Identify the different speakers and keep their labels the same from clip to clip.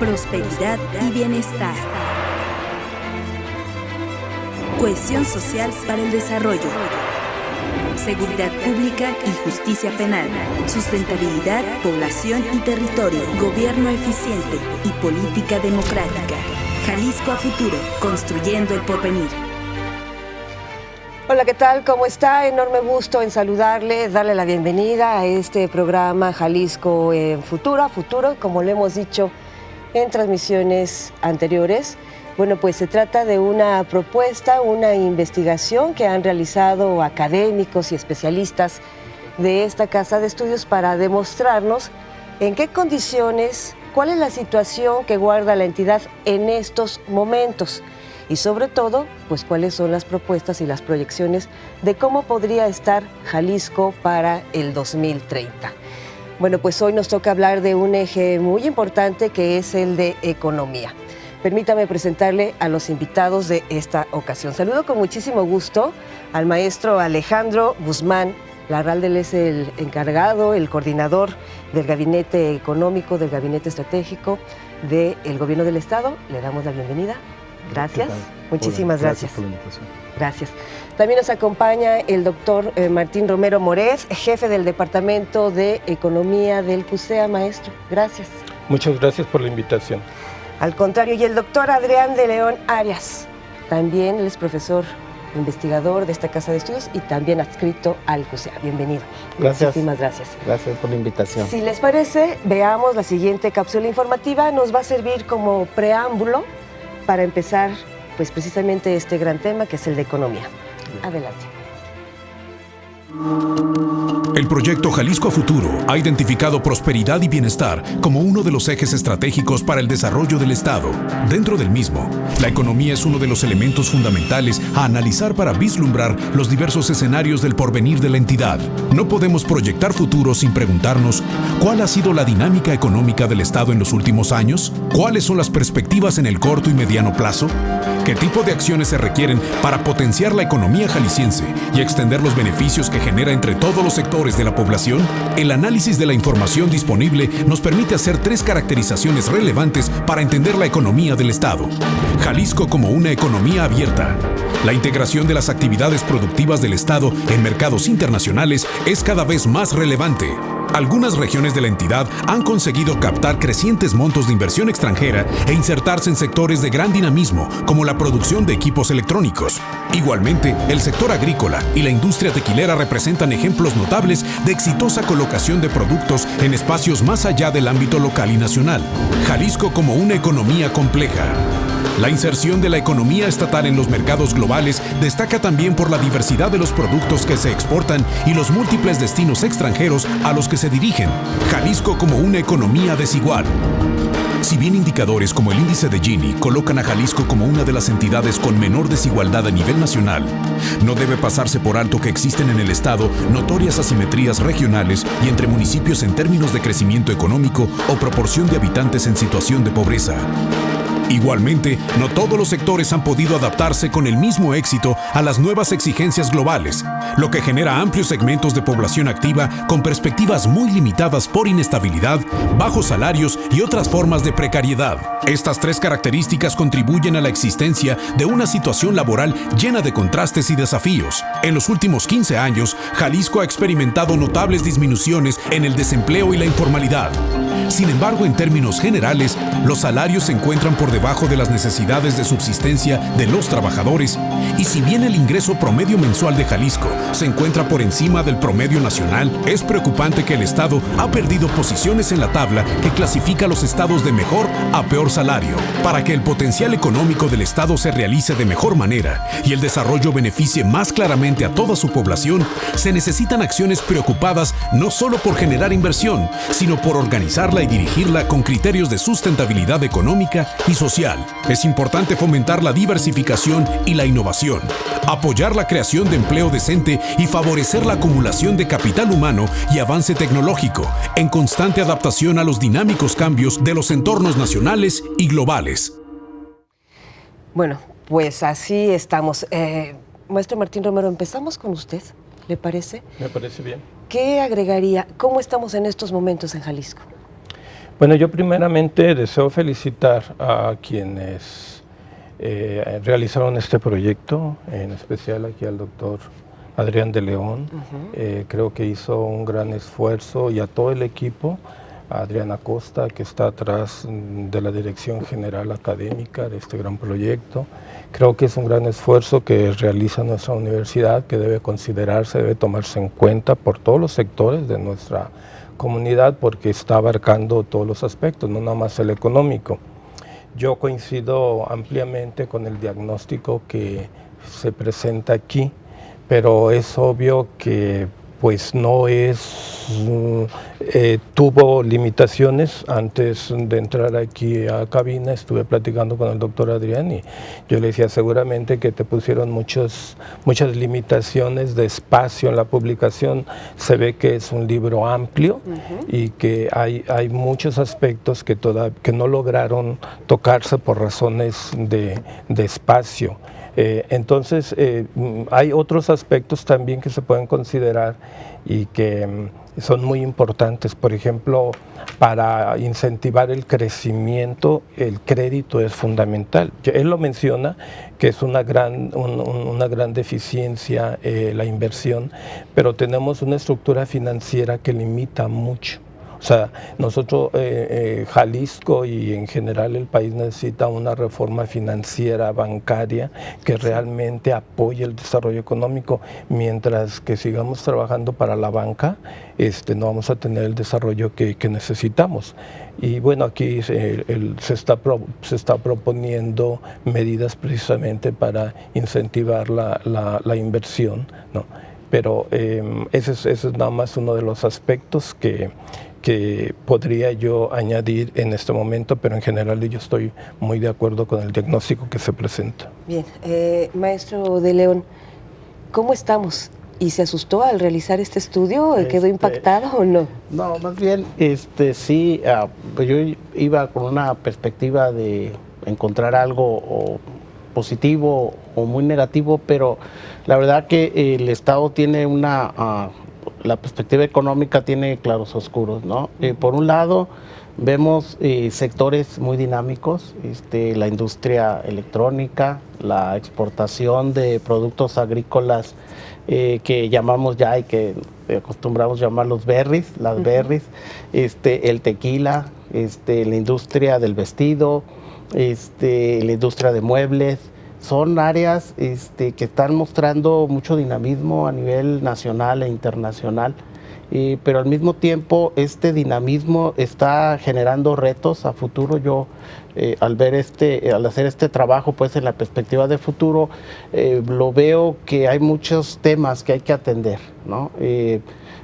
Speaker 1: prosperidad y bienestar. Cohesión social para el desarrollo. Seguridad pública y justicia penal. Sustentabilidad, población y territorio. Gobierno eficiente y política democrática. Jalisco a futuro, construyendo el porvenir.
Speaker 2: Hola, ¿qué tal? ¿Cómo está? Enorme gusto en saludarle, darle la bienvenida a este programa Jalisco en Futuro, a futuro, como lo hemos dicho en transmisiones anteriores. Bueno, pues se trata de una propuesta, una investigación que han realizado académicos y especialistas de esta casa de estudios para demostrarnos en qué condiciones, cuál es la situación que guarda la entidad en estos momentos. Y sobre todo, pues cuáles son las propuestas y las proyecciones de cómo podría estar Jalisco para el 2030. Bueno, pues hoy nos toca hablar de un eje muy importante que es el de economía. Permítame presentarle a los invitados de esta ocasión. Saludo con muchísimo gusto al maestro Alejandro Guzmán Larralde. Él es el encargado, el coordinador del Gabinete Económico, del Gabinete Estratégico del Gobierno del Estado. Le damos la bienvenida. Gracias, muchísimas gracias.
Speaker 3: Por la invitación.
Speaker 2: Gracias. También nos acompaña el doctor Martín Romero Morez, jefe del Departamento de Economía del CUSEA. Maestro, gracias.
Speaker 3: Muchas gracias por la invitación.
Speaker 2: Al contrario, y el doctor Adrián de León Arias, también él es profesor investigador de esta casa de estudios y también adscrito al CUSEA. Bienvenido.
Speaker 4: Gracias.
Speaker 2: Muchísimas gracias.
Speaker 4: Gracias por la invitación.
Speaker 2: Si les parece, veamos la siguiente cápsula informativa. Nos va a servir como preámbulo para empezar, pues precisamente este gran tema que es el de economía. Adelante.
Speaker 5: El proyecto Jalisco a Futuro ha identificado prosperidad y bienestar como uno de los ejes estratégicos para el desarrollo del Estado. Dentro del mismo, la economía es uno de los elementos fundamentales a analizar para vislumbrar los diversos escenarios del porvenir de la entidad. No podemos proyectar futuro sin preguntarnos ¿cuál ha sido la dinámica económica del Estado en los últimos años? ¿Cuáles son las perspectivas en el corto y mediano plazo? ¿Qué tipo de acciones se requieren para potenciar la economía jalisciense y extender los beneficios que genera entre todos los sectores de la población? El análisis de la información disponible nos permite hacer 3 caracterizaciones relevantes para entender la economía del Estado. Jalisco como una economía abierta. La integración de las actividades productivas del Estado en mercados internacionales es cada vez más relevante. Algunas regiones de la entidad han conseguido captar crecientes montos de inversión extranjera e insertarse en sectores de gran dinamismo, como la producción de equipos electrónicos. Igualmente, el sector agrícola y la industria tequilera representan ejemplos notables de exitosa colocación de productos en espacios más allá del ámbito local y nacional. Jalisco como una economía compleja. La inserción de la economía estatal en los mercados globales destaca también por la diversidad de los productos que se exportan y los múltiples destinos extranjeros a los que se dirigen. Jalisco como una economía desigual. Si bien indicadores como el índice de Gini colocan a Jalisco como una de las entidades con menor desigualdad a nivel nacional, no debe pasarse por alto que existen en el Estado notorias asimetrías regionales y entre municipios en términos de crecimiento económico o proporción de habitantes en situación de pobreza. Igualmente, no todos los sectores han podido adaptarse con el mismo éxito a las nuevas exigencias globales, lo que genera amplios segmentos de población activa con perspectivas muy limitadas por inestabilidad, bajos salarios y otras formas de precariedad. Estas 3 características contribuyen a la existencia de una situación laboral llena de contrastes y desafíos. En los últimos 15 años, Jalisco ha experimentado notables disminuciones en el desempleo y la informalidad. Sin embargo, en términos generales, los salarios se encuentran por debajo de las necesidades de subsistencia de los trabajadores, y si bien el ingreso promedio mensual de Jalisco se encuentra por encima del promedio nacional, es preocupante que el Estado ha perdido posiciones en la tabla que clasifica a los estados de mejor a peor salario. Para que el potencial económico del Estado se realice de mejor manera y el desarrollo beneficie más claramente a toda su población, se necesitan acciones preocupadas no solo por generar inversión, sino por organizarla y dirigirla con criterios de sustentabilidad económica y social. Es importante fomentar la diversificación y la innovación, apoyar la creación de empleo decente y favorecer la acumulación de capital humano y avance tecnológico, en constante adaptación a los dinámicos cambios de los entornos nacionales y globales.
Speaker 2: Bueno, pues así estamos. Maestro Martín Romero, empezamos con usted, ¿le parece?
Speaker 3: Me parece bien.
Speaker 2: ¿Qué agregaría? ¿Cómo estamos en estos momentos en Jalisco?
Speaker 3: Bueno, yo primeramente deseo felicitar a quienes realizaron este proyecto, en especial aquí al doctor Adrián de León. Creo que hizo un gran esfuerzo, y a todo el equipo, a Adriana Costa, que está atrás de la Dirección General Académica de este gran proyecto. Creo que es un gran esfuerzo que realiza nuestra universidad, que debe considerarse, debe tomarse en cuenta por todos los sectores de nuestra comunidad, porque está abarcando todos los aspectos, no nada más el económico. Yo coincido ampliamente con el diagnóstico que se presenta aquí, pero es obvio que pues no es, tuvo limitaciones. Antes de entrar aquí a cabina estuve platicando con el doctor Adrián y yo le decía, seguramente que te pusieron muchas limitaciones de espacio en la publicación. Se ve que es un libro amplio y que hay muchos aspectos que no lograron tocarse por razones de espacio. Entonces, hay otros aspectos también que se pueden considerar y que son muy importantes. Por ejemplo, para incentivar el crecimiento, el crédito es fundamental. Él lo menciona, que es una gran deficiencia la inversión, pero tenemos una estructura financiera que limita mucho. O sea, nosotros, Jalisco y en general el país necesita una reforma financiera, bancaria, que realmente apoye el desarrollo económico. Mientras que sigamos trabajando para la banca, no vamos a tener el desarrollo que necesitamos. Y bueno, aquí se está proponiendo medidas precisamente para incentivar la inversión, ¿no? Pero ese es nada más uno de los aspectos que podría yo añadir en este momento, pero en general yo estoy muy de acuerdo con el diagnóstico que se presenta.
Speaker 2: Bien, maestro de León, ¿cómo estamos? ¿Y se asustó al realizar este estudio? ¿Quedó impactado o no?
Speaker 4: No, más bien, sí, pues yo iba con una perspectiva de encontrar algo positivo o muy negativo, pero la verdad que el Estado tiene la perspectiva económica tiene claros oscuros, ¿no? Por un lado, vemos sectores muy dinámicos, la industria electrónica, la exportación de productos agrícolas que llamamos ya y que acostumbramos llamar los berries, las berries, el tequila, la industria del vestido, la industria de muebles. Son áreas que están mostrando mucho dinamismo a nivel nacional e internacional, pero al mismo tiempo este dinamismo está generando retos a futuro. Yo al hacer este trabajo pues en la perspectiva de futuro, lo veo que hay muchos temas que hay que atender, ¿no?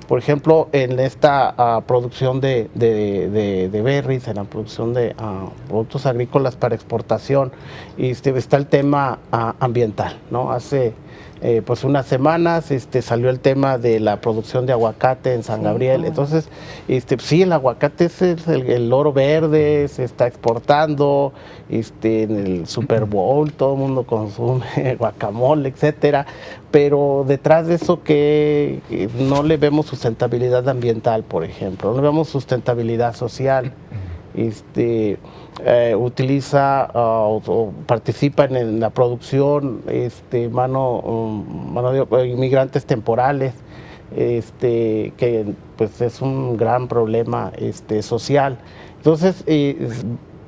Speaker 4: Por ejemplo, en esta producción de berries, en la producción de productos agrícolas para exportación, está el tema ambiental, ¿no? Hace pues unas semanas salió el tema de la producción de aguacate en San Gabriel. Entonces, sí, el aguacate es el oro verde, se está exportando, en el Super Bowl todo el mundo consume guacamole, etcétera, pero detrás de eso que no le vemos sustentabilidad ambiental, por ejemplo, no le vemos sustentabilidad social. Utiliza o participa en la producción mano de inmigrantes temporales, que pues es un gran problema social. Entonces,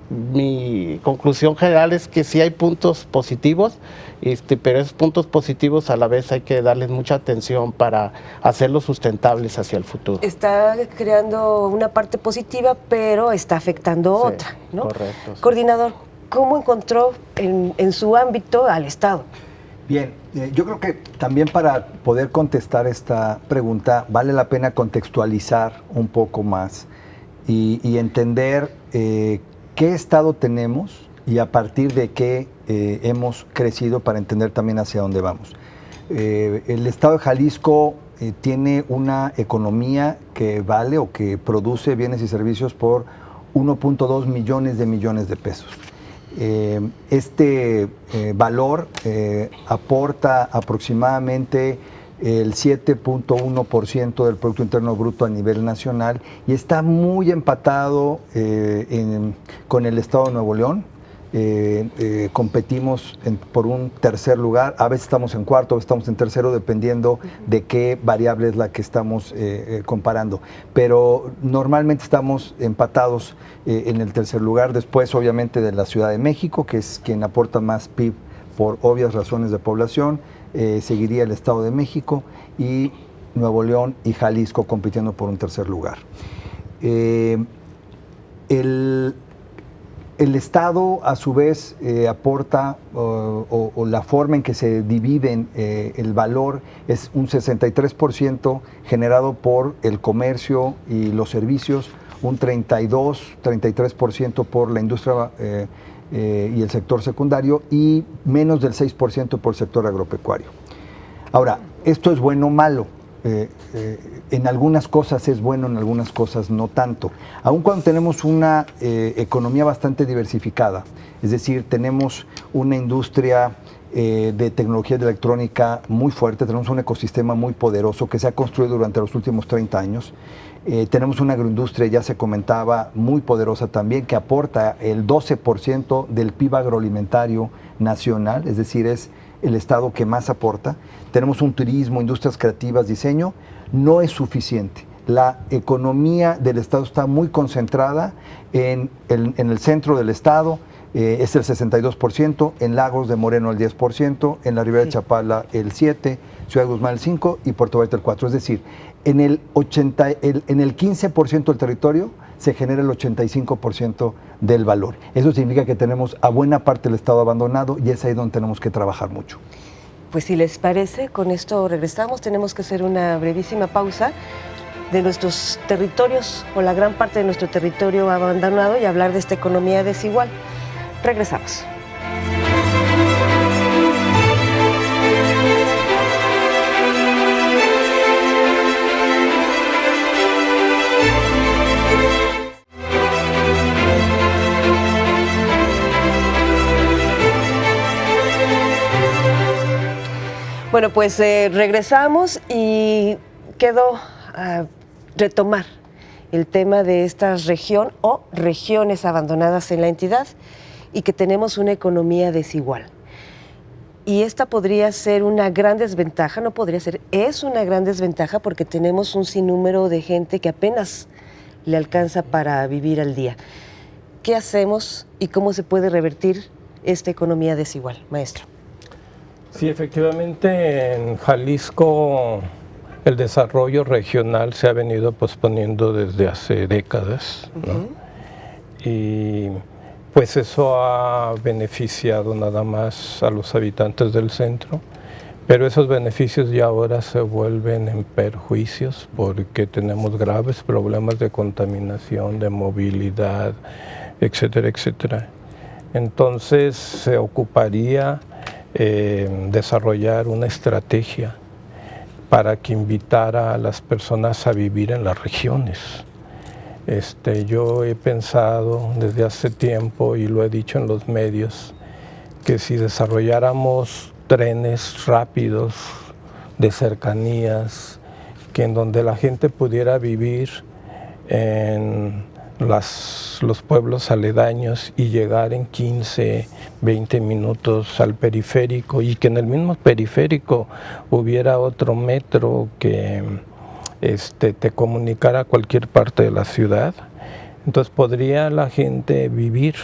Speaker 4: mi conclusión general es que sí hay puntos positivos, pero esos puntos positivos a la vez hay que darles mucha atención para hacerlos sustentables hacia el futuro.
Speaker 2: Está creando una parte positiva, pero está afectando otra, ¿no?
Speaker 4: Correcto. Sí.
Speaker 2: Coordinador, ¿cómo encontró en su ámbito al Estado?
Speaker 6: Bien, yo creo que también para poder contestar esta pregunta vale la pena contextualizar un poco más y entender qué Estado tenemos y a partir de qué hemos crecido para entender también hacia dónde vamos. El Estado de Jalisco tiene una economía que vale o que produce bienes y servicios por 1.2 millones de pesos. Este valor aporta aproximadamente el 7.1% del Producto Interno Bruto a nivel nacional y está muy empatado con el Estado de Nuevo León. Competimos por un tercer lugar, a veces estamos en cuarto, a veces estamos en tercero, dependiendo de qué variable es la que estamos comparando. Pero normalmente estamos empatados en el tercer lugar, después obviamente de la Ciudad de México, que es quien aporta más PIB por obvias razones de población, seguiría el Estado de México y Nuevo León y Jalisco compitiendo por un tercer lugar. El Estado, a su vez, aporta, o la forma en que se dividen el valor es un 63% generado por el comercio y los servicios, un 33% por la industria y el sector secundario y menos del 6% por el sector agropecuario. Ahora, ¿esto es bueno o malo? En algunas cosas es bueno, en algunas cosas no tanto. Aun cuando tenemos una economía bastante diversificada, es decir, tenemos una industria de tecnología de electrónica muy fuerte, tenemos un ecosistema muy poderoso que se ha construido durante los últimos 30 años. Tenemos una agroindustria, ya se comentaba, muy poderosa también, que aporta el 12% del PIB agroalimentario nacional, es decir, es el Estado que más aporta. Tenemos un turismo, industrias creativas, diseño. No es suficiente. La economía del Estado está muy concentrada en el centro del Estado, es el 62%, en Lagos de Moreno el 10%, en la Ribera de Chapala el 7%, Ciudad de Guzmán el 5% y Puerto Vallarta el 4%. Es decir, en el 15% del territorio se genera el 85% del valor. Eso significa que tenemos a buena parte del Estado abandonado y es ahí donde tenemos que trabajar mucho.
Speaker 2: Pues si les parece, con esto regresamos. Tenemos que hacer una brevísima pausa de nuestros territorios o la gran parte de nuestro territorio abandonado y hablar de esta economía desigual. Regresamos. Bueno, pues regresamos y quedó retomar el tema de esta región o regiones abandonadas en la entidad y que tenemos una economía desigual. Y esta podría ser una gran desventaja, no podría ser, es una gran desventaja porque tenemos un sinnúmero de gente que apenas le alcanza para vivir al día. ¿Qué hacemos y cómo se puede revertir esta economía desigual, maestro?
Speaker 3: Sí, efectivamente, en Jalisco el desarrollo regional se ha venido posponiendo desde hace décadas, ¿no? Y pues eso ha beneficiado nada más a los habitantes del centro, pero esos beneficios ya ahora se vuelven en perjuicios porque tenemos graves problemas de contaminación, de movilidad, etcétera, etcétera. Entonces se ocuparía desarrollar una estrategia para que invitara a las personas a vivir en las regiones. Yo he pensado desde hace tiempo y lo he dicho en los medios que si desarrolláramos trenes rápidos de cercanías, que en donde la gente pudiera vivir en los pueblos aledaños y llegar en 15, 20 minutos al periférico y que en el mismo periférico hubiera otro metro que te comunicara a cualquier parte de la ciudad, entonces podría la gente vivir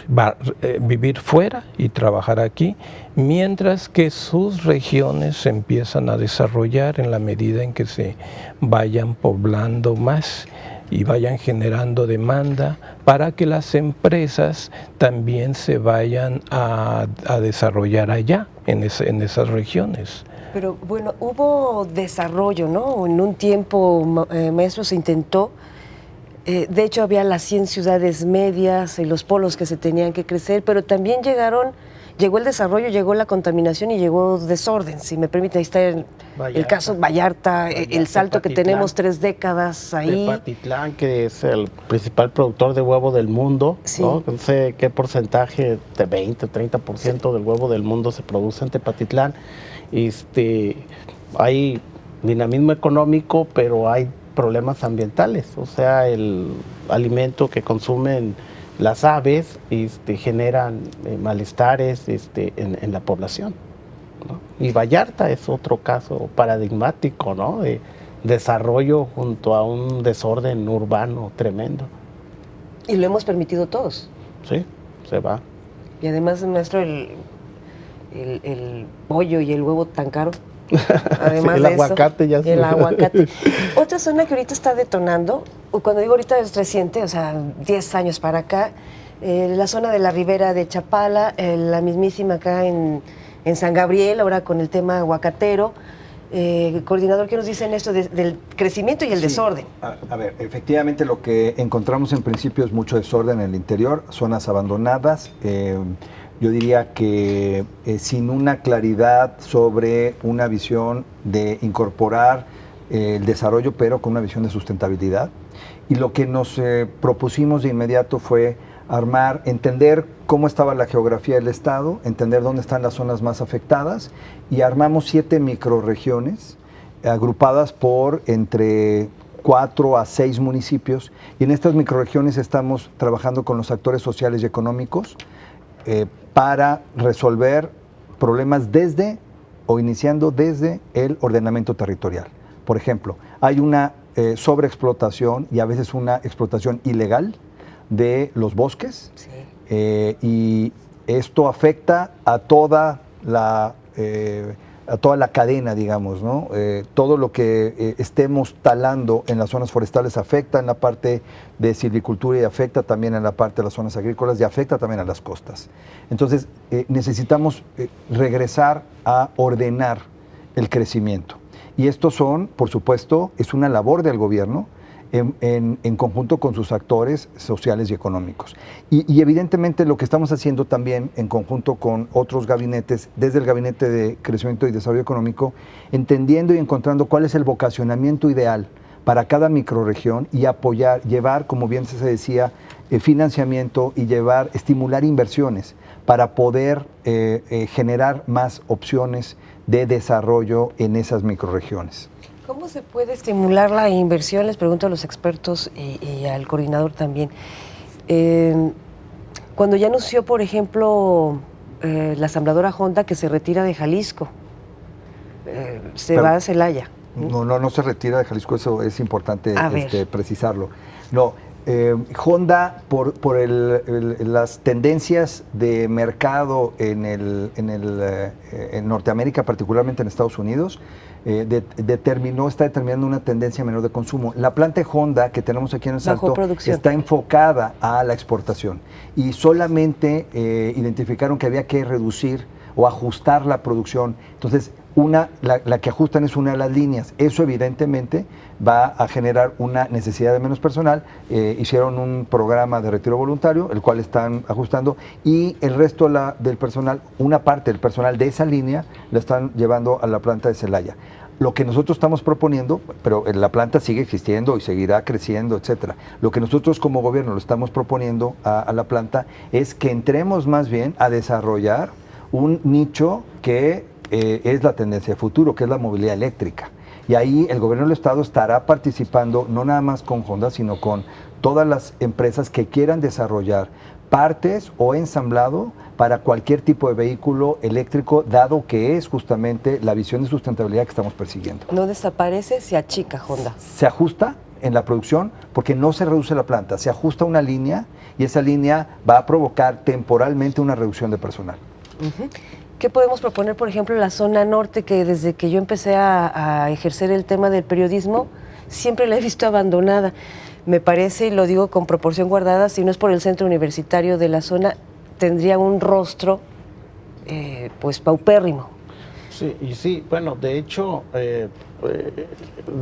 Speaker 3: fuera y trabajar aquí, mientras que sus regiones se empiezan a desarrollar en la medida en que se vayan poblando más y vayan generando demanda para que las empresas también se vayan a desarrollar allá, en esas regiones.
Speaker 2: Pero bueno, hubo desarrollo, ¿no? En un tiempo, maestro, se intentó. De hecho, había las 100 ciudades medias y los polos que se tenían que crecer, pero también llegó el desarrollo, llegó la contaminación y llegó desorden. Si me permite, ahí está el caso Vallarta, el salto que tenemos 3 décadas ahí.
Speaker 4: Tepatitlán, que es el principal productor de huevo del mundo, sí. ¿No? No sé qué porcentaje, de 20, 30% sí. Del huevo del mundo se produce en Tepatitlán. Hay dinamismo económico, pero hay problemas ambientales, o sea, el alimento que consumen las aves generan malestares en la población, ¿no? Y Vallarta es otro caso paradigmático, ¿no? De desarrollo junto a un desorden urbano tremendo.
Speaker 2: Y lo hemos permitido todos.
Speaker 4: Sí, se va.
Speaker 2: Y además, maestro, el pollo y el huevo tan caro. Además
Speaker 4: sí, el
Speaker 2: de
Speaker 4: aguacate
Speaker 2: eso,
Speaker 4: ya se...
Speaker 2: el aguacate. Otra zona que ahorita está detonando, cuando digo ahorita es reciente, o sea, 10 años para acá, la zona de la ribera de Chapala, la mismísima acá en San Gabriel, ahora con el tema aguacatero. Coordinador, ¿qué nos dicen esto del crecimiento y el desorden?
Speaker 6: A ver, efectivamente lo que encontramos en principio es mucho desorden en el interior, zonas abandonadas. Yo diría que sin una claridad sobre una visión de incorporar el desarrollo, pero con una visión de sustentabilidad. Y lo que nos propusimos de inmediato fue entender cómo estaba la geografía del estado, entender dónde están las zonas más afectadas, y armamos 7 microrregiones agrupadas por entre 4 a 6 municipios, y en estas microrregiones estamos trabajando con los actores sociales y económicos para resolver problemas iniciando desde el ordenamiento territorial. Por ejemplo, hay una sobreexplotación y a veces una explotación ilegal de los bosques, sí. Y esto afecta a toda la cadena, digamos, ¿no? Todo lo que estemos talando en las zonas forestales afecta en la parte de silvicultura y afecta también en la parte de las zonas agrícolas y afecta también a las costas. Entonces, necesitamos regresar a ordenar el crecimiento. Y estos son, por supuesto, es una labor del gobierno, en conjunto con sus actores sociales y económicos. Y evidentemente lo que estamos haciendo también en conjunto con otros gabinetes, desde el Gabinete de Crecimiento y Desarrollo Económico, entendiendo y encontrando cuál es el vocacionamiento ideal para cada microrregión y apoyar, llevar, como bien se decía, financiamiento y estimular inversiones para poder generar más opciones de desarrollo en esas microrregiones.
Speaker 2: ¿Cómo se puede estimular la inversión? Les pregunto a los expertos y al coordinador también. Cuando ya anunció, por ejemplo, la asambladora Honda que se retira de Jalisco, va a Celaya.
Speaker 6: No se retira de Jalisco, eso es importante precisarlo. No, Honda, por las tendencias de mercado en Norteamérica, particularmente en Estados Unidos, está determinando una tendencia menor de consumo. La planta de Honda que tenemos aquí en el Salto está enfocada a la exportación y solamente identificaron que había que reducir o ajustar la producción. Entonces, la que ajustan es una de las líneas. Eso evidentemente va a generar una necesidad de menos personal. Hicieron un programa de retiro voluntario, el cual están ajustando, y el resto del personal, una parte del personal de esa línea, la están llevando a la planta de Celaya. Lo que nosotros estamos proponiendo, pero la planta sigue existiendo y seguirá creciendo, etcétera. Lo que nosotros como gobierno lo estamos proponiendo a la planta es que entremos más bien a desarrollar un nicho que es la tendencia de futuro, que es la movilidad eléctrica. Y ahí el gobierno del estado estará participando no nada más con Honda, sino con todas las empresas que quieran desarrollar partes o ensamblado para cualquier tipo de vehículo eléctrico, dado que es justamente la visión de sustentabilidad que estamos persiguiendo.
Speaker 2: No desaparece, se achica Honda.
Speaker 6: Se ajusta en la producción porque no se reduce la planta, se ajusta una línea y esa línea va a provocar temporalmente una reducción de personal.
Speaker 2: Uh-huh. ¿Qué podemos proponer, por ejemplo, en la zona norte, que desde que yo empecé a ejercer el tema del periodismo, siempre la he visto abandonada? Me parece, y lo digo con proporción guardada, si no es por el centro universitario de la zona, tendría un rostro pues paupérrimo.
Speaker 4: Sí, bueno, de hecho,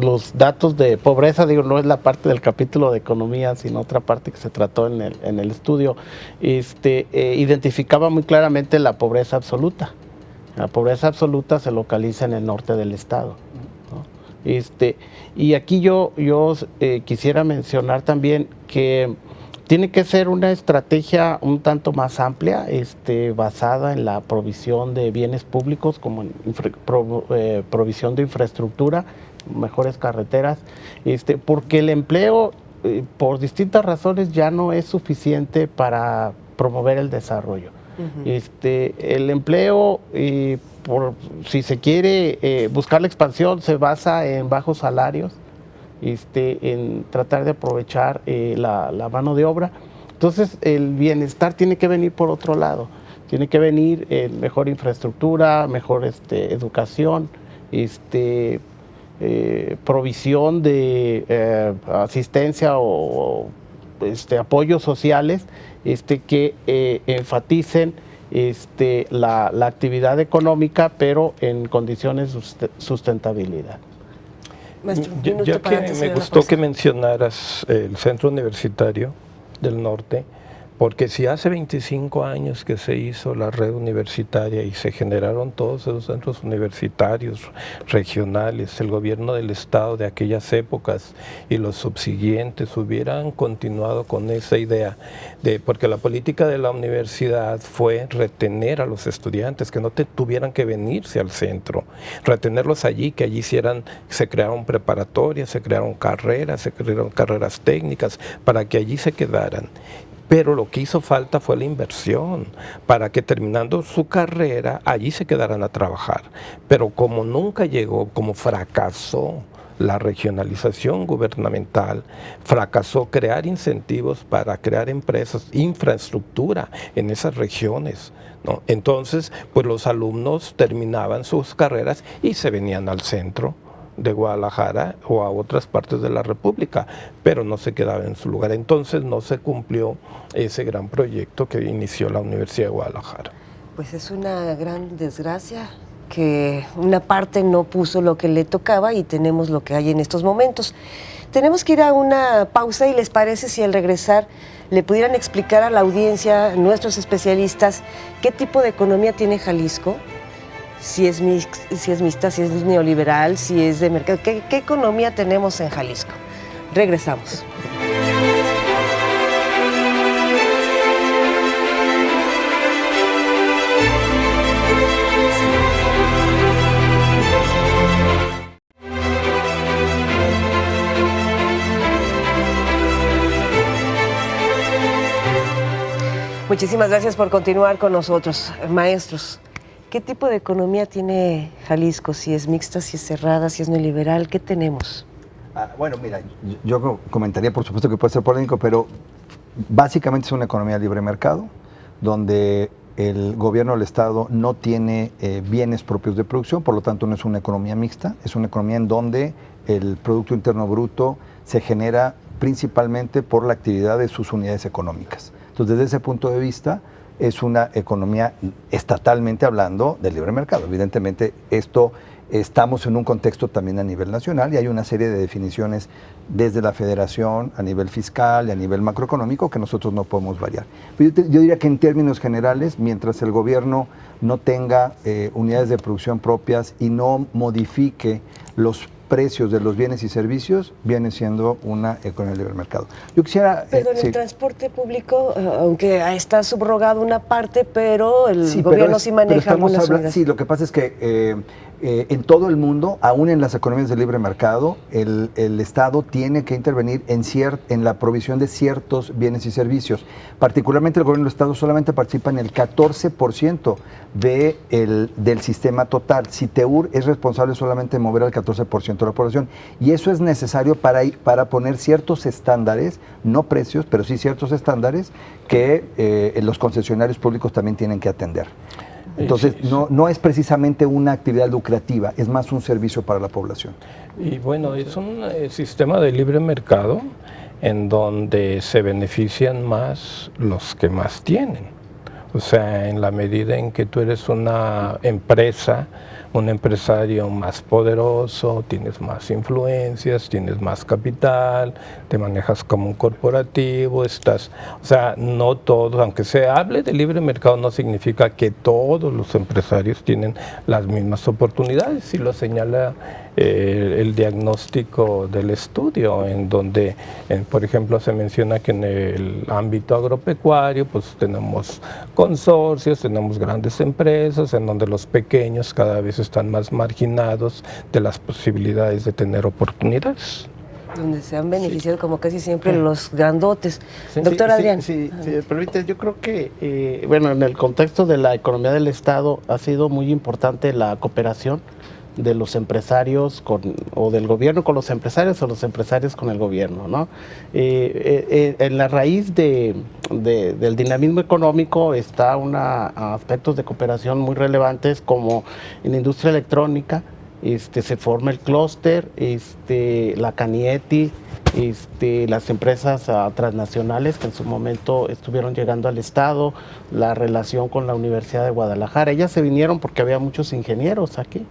Speaker 4: los datos de pobreza, no es la parte del capítulo de economía, sino otra parte que se trató en el estudio, identificaba muy claramente la pobreza absoluta. La pobreza absoluta se localiza en el norte del estado, ¿no? Y aquí yo quisiera mencionar también que Tiene que ser una estrategia un tanto más amplia, basada en la provisión de bienes públicos, como en provisión de infraestructura, mejores carreteras, porque el empleo, por distintas razones, ya no es suficiente para promover el desarrollo. El empleo, si se quiere buscar la expansión, se basa en bajos salarios, en tratar de aprovechar la mano de obra. Entonces el bienestar tiene que venir por otro lado, tiene que venir en mejor infraestructura, mejor educación, provisión de asistencia o apoyos sociales que enfaticen la actividad económica, pero en condiciones de sustentabilidad.
Speaker 2: Maestro,
Speaker 3: Ya que me gustó que mencionaras el Centro Universitario del Norte, porque si hace 25 años que se hizo la red universitaria y se generaron todos esos centros universitarios regionales, el gobierno del estado de aquellas épocas y los subsiguientes hubieran continuado con esa idea, porque la política de la universidad fue retener a los estudiantes, que no tuvieran que venirse al centro, retenerlos allí, que allí se crearon preparatorias, se crearon carreras técnicas, para que allí se quedaran. Pero lo que hizo falta fue la inversión para que terminando su carrera allí se quedaran a trabajar. Pero como nunca llegó, como fracasó la regionalización gubernamental, fracasó crear incentivos para crear empresas, infraestructura en esas regiones, ¿no? Entonces, pues los alumnos terminaban sus carreras y se venían al centro de Guadalajara o a otras partes de la República, pero no se quedaba en su lugar. Entonces no se cumplió ese gran proyecto que inició la Universidad de Guadalajara.
Speaker 2: Pues es una gran desgracia que una parte no puso lo que le tocaba y tenemos lo que hay en estos momentos. Tenemos que ir a una pausa y ¿les parece si al regresar le pudieran explicar a la audiencia, nuestros especialistas, qué tipo de economía tiene Jalisco? Si es mixta, si es neoliberal, si es de mercado. ¿Qué economía tenemos en Jalisco? Regresamos. Muchísimas gracias por continuar con nosotros, maestros. ¿Qué tipo de economía tiene Jalisco? Si es mixta, si es cerrada, si es neoliberal, ¿qué tenemos?
Speaker 6: Bueno, mira, yo comentaría, por supuesto que puede ser polémico, pero básicamente es una economía de libre mercado, donde el gobierno del Estado no tiene bienes propios de producción, por lo tanto no es una economía mixta, es una economía en donde el Producto Interno Bruto se genera principalmente por la actividad de sus unidades económicas. Entonces, desde ese punto de vista, es una economía estatalmente hablando de libre mercado. Evidentemente, estamos en un contexto también a nivel nacional y hay una serie de definiciones desde la federación, a nivel fiscal y a nivel macroeconómico que nosotros no podemos variar. Yo diría que en términos generales, mientras el gobierno no tenga unidades de producción propias y no modifique los precios de los bienes y servicios, viene siendo una economía de libre mercado. Yo quisiera...
Speaker 2: Perdón, el transporte público, aunque está subrogado una parte, pero el gobierno sí maneja algunas unidades.
Speaker 6: Sí, lo que pasa es que en todo el mundo, aún en las economías de libre mercado, el Estado tiene que intervenir en la provisión de ciertos bienes y servicios. Particularmente el gobierno del Estado solamente participa en el 14% del sistema total. CITEUR es responsable solamente de mover al 14% de la población. Y eso es necesario para poner ciertos estándares, no precios, pero sí ciertos estándares que los concesionarios públicos también tienen que atender. Entonces, no es precisamente una actividad lucrativa, es más un servicio para la población.
Speaker 3: Y bueno, es un sistema de libre mercado en donde se benefician más los que más tienen. O sea, en la medida en que tú eres una empresa, un empresario más poderoso, tienes más influencias, tienes más capital, te manejas como un corporativo, o sea, no todos, aunque se hable de libre mercado, no significa que todos los empresarios tienen las mismas oportunidades, y lo señala el diagnóstico del estudio, en donde, por ejemplo, se menciona que en el ámbito agropecuario pues tenemos consorcios, tenemos grandes empresas, en donde los pequeños cada vez están más marginados de las posibilidades de tener oportunidades.
Speaker 2: Donde se han beneficiado como casi siempre los grandotes. Doctor Adrián.
Speaker 4: Sí, permite, yo creo que, bueno, en el contexto de la economía del Estado ha sido muy importante la cooperación de los empresarios o del gobierno con los empresarios o los empresarios con el gobierno, ¿no? En la raíz del dinamismo económico está aspectos de cooperación muy relevantes, como en la industria electrónica. Se forma el clúster, la Canieti, las empresas transnacionales que en su momento estuvieron llegando al Estado, la relación con la Universidad de Guadalajara. Ellas se vinieron porque había muchos ingenieros aquí,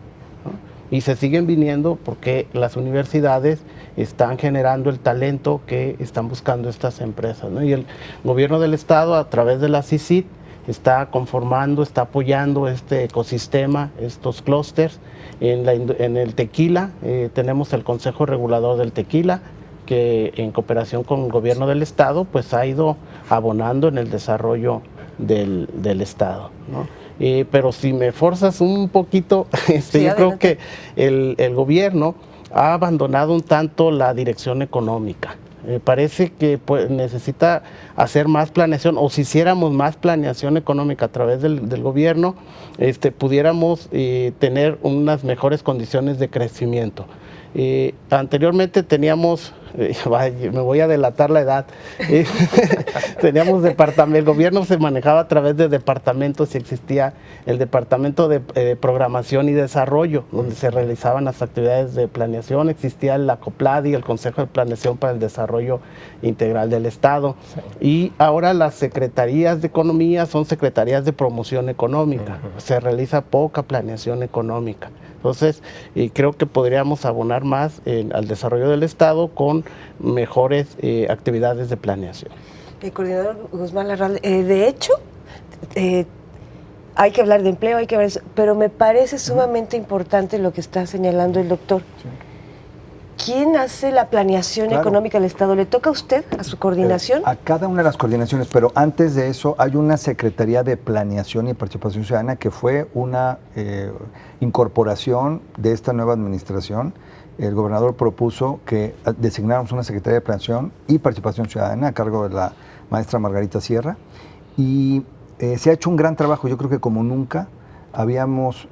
Speaker 4: ¿no? Y se siguen viniendo porque las universidades están generando el talento que están buscando estas empresas, ¿no? Y el gobierno del Estado, a través de la CICIT, está conformando, está apoyando este ecosistema, estos clústeres. En el tequila tenemos el Consejo Regulador del Tequila, que en cooperación con el gobierno del Estado pues ha ido abonando en el desarrollo del Estado, ¿no? Pero si me forzas un poquito, yo creo que el gobierno ha abandonado un tanto la dirección económica. Parece que necesita hacer más planeación, o si hiciéramos más planeación económica a través del gobierno, pudiéramos tener unas mejores condiciones de crecimiento. Anteriormente teníamos, me voy a delatar la edad, teníamos el gobierno se manejaba a través de departamentos y existía el departamento de programación y desarrollo, donde se realizaban las actividades de planeación, existía la COPLADI, el Consejo de Planeación para el Desarrollo Integral del Estado, y ahora las secretarías de economía son secretarías de promoción económica, se realiza poca planeación económica. Entonces, creo que podríamos abonar más al desarrollo del Estado con mejores actividades de planeación.
Speaker 2: Coordinador Guzmán Larralde, de hecho, hay que hablar de empleo, hay que hablar de eso, pero me parece sumamente importante lo que está señalando el doctor. Sí. ¿Quién hace la planeación económica del Estado? ¿Le toca a usted, a su coordinación?
Speaker 6: A cada una de las coordinaciones, pero antes de eso hay una Secretaría de Planeación y Participación Ciudadana que fue una incorporación de esta nueva administración. El gobernador propuso que designáramos una Secretaría de Planeación y Participación Ciudadana a cargo de la maestra Margarita Sierra, y se ha hecho un gran trabajo. Yo creo que como nunca habíamos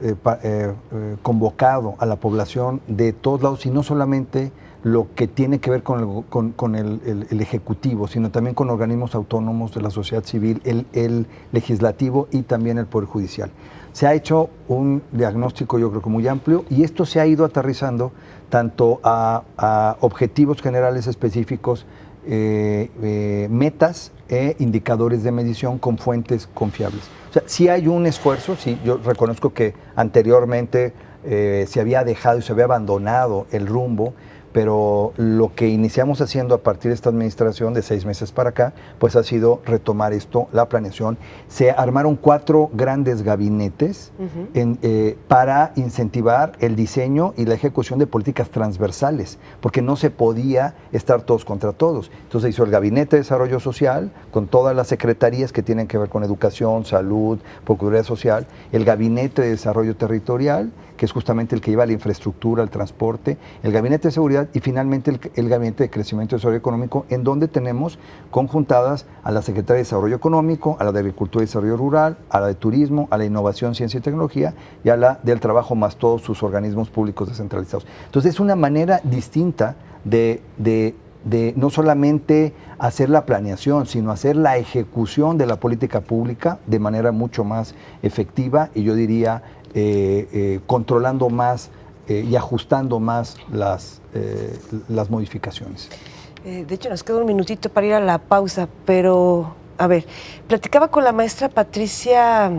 Speaker 6: convocado a la población de todos lados, y no solamente lo que tiene que ver con el Ejecutivo, sino también con organismos autónomos de la sociedad civil, el Legislativo y también el Poder Judicial. Se ha hecho un diagnóstico, yo creo que muy amplio, y esto se ha ido aterrizando tanto a objetivos generales específicos, metas e indicadores de medición con fuentes confiables. O sea, sí hay un esfuerzo, sí, yo reconozco que anteriormente se había dejado y se había abandonado el rumbo, pero lo que iniciamos haciendo a partir de esta administración de 6 meses para acá, pues ha sido retomar esto, la planeación. Se armaron 4 grandes gabinetes para incentivar el diseño y la ejecución de políticas transversales, porque no se podía estar todos contra todos. Entonces hizo el Gabinete de Desarrollo Social, con todas las secretarías que tienen que ver con educación, salud, procuraduría social, el Gabinete de Desarrollo Territorial, que es justamente el que lleva la infraestructura, el transporte, el Gabinete de Seguridad y finalmente el Gabinete de Crecimiento y Desarrollo Económico, en donde tenemos conjuntadas a la Secretaría de Desarrollo Económico, a la de Agricultura y Desarrollo Rural, a la de Turismo, a la de Innovación, Ciencia y Tecnología y a la del Trabajo, más todos sus organismos públicos descentralizados. Entonces es una manera distinta de no solamente hacer la planeación, sino hacer la ejecución de la política pública de manera mucho más efectiva y yo diría controlando más y ajustando más las modificaciones.
Speaker 2: De hecho, nos queda un minutito para ir a la pausa, pero, a ver, platicaba con la maestra Patricia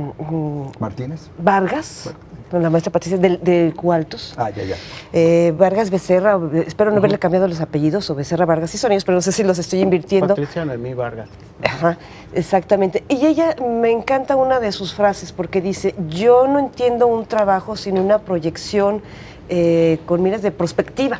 Speaker 6: Martínez
Speaker 2: Vargas, con la maestra Patricia de Cualtos.
Speaker 6: Ya.
Speaker 2: Vargas Becerra, espero no haberle cambiado los apellidos, o Becerra Vargas, sí son ellos, pero no sé si los estoy invirtiendo.
Speaker 4: Patricia Noemí Vargas.
Speaker 2: Ajá, exactamente. Y ella, me encanta una de sus frases, porque dice, yo no entiendo un trabajo sin una proyección con miras de prospectiva.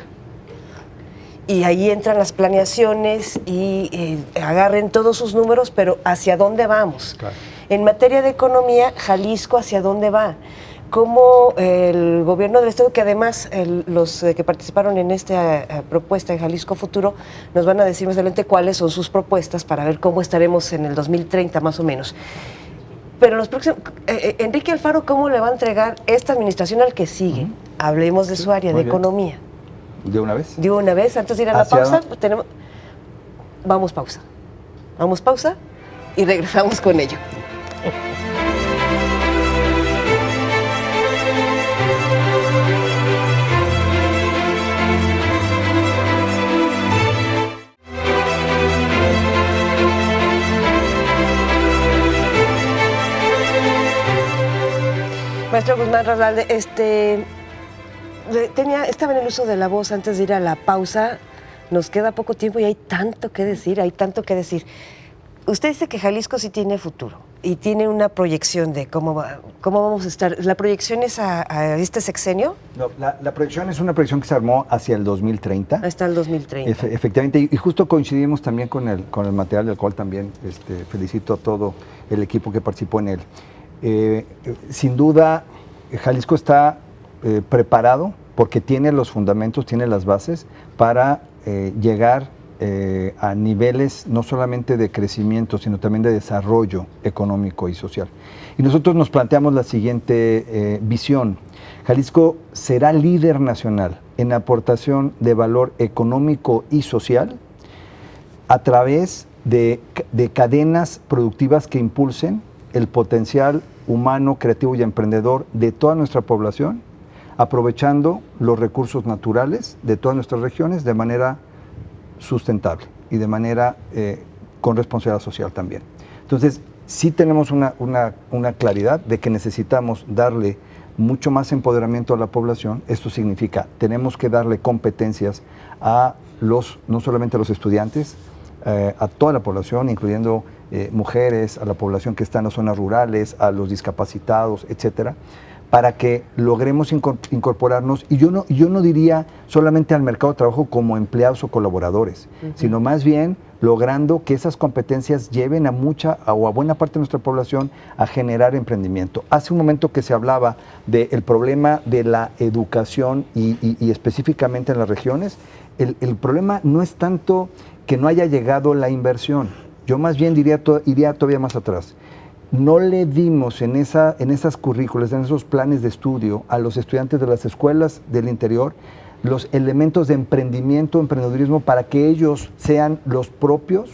Speaker 2: Y ahí entran las planeaciones y agarren todos sus números, pero ¿hacia dónde vamos? Claro. En materia de economía, Jalisco, ¿hacia dónde va? Cómo el gobierno del Estado, que además los que participaron en esta propuesta de Jalisco Futuro, nos van a decir más adelante cuáles son sus propuestas para ver cómo estaremos en el 2030 más o menos. Pero los próximos, Enrique Alfaro, ¿cómo le va a entregar esta administración al que sigue? Hablemos de su área de economía.
Speaker 6: ¿De una vez?
Speaker 2: De una vez, antes de ir a la pausa, vamos pausa y regresamos con ello. Maestro Guzmán Raslalde, estaba en el uso de la voz antes de ir a la pausa. Nos queda poco tiempo y hay tanto que decir, Usted dice que Jalisco sí tiene futuro y tiene una proyección de cómo vamos a estar. ¿La proyección es a este sexenio?
Speaker 6: No, la proyección es una proyección que se armó hacia el 2030.
Speaker 2: Hasta el 2030.
Speaker 6: Efectivamente, y justo coincidimos también con el material, del cual también felicito a todo el equipo que participó en él. Sin duda, Jalisco está preparado porque tiene los fundamentos, tiene las bases para llegar a niveles no solamente de crecimiento, sino también de desarrollo económico y social. Y nosotros nos planteamos la siguiente visión. Jalisco será líder nacional en aportación de valor económico y social a través de cadenas productivas que impulsen el potencial humano, creativo y emprendedor de toda nuestra población, aprovechando los recursos naturales de todas nuestras regiones de manera sustentable y de manera con responsabilidad social también. Entonces, sí tenemos una claridad de que necesitamos darle mucho más empoderamiento a la población. Esto significa, tenemos que darle competencias no solamente a los estudiantes, a toda la población, incluyendo mujeres, a la población que está en las zonas rurales, a los discapacitados, etcétera, para que logremos incorporarnos, y yo no diría solamente al mercado de trabajo como empleados o colaboradores, sino más bien logrando que esas competencias lleven a buena parte de nuestra población a generar emprendimiento. Hace un momento que se hablaba del problema de la educación y específicamente en las regiones, el problema no es tanto que no haya llegado la inversión, yo más bien iría todavía más atrás. No le dimos en esas currículas, en esos planes de estudio a los estudiantes de las escuelas del interior los elementos de emprendimiento, emprendedurismo, para que ellos sean los propios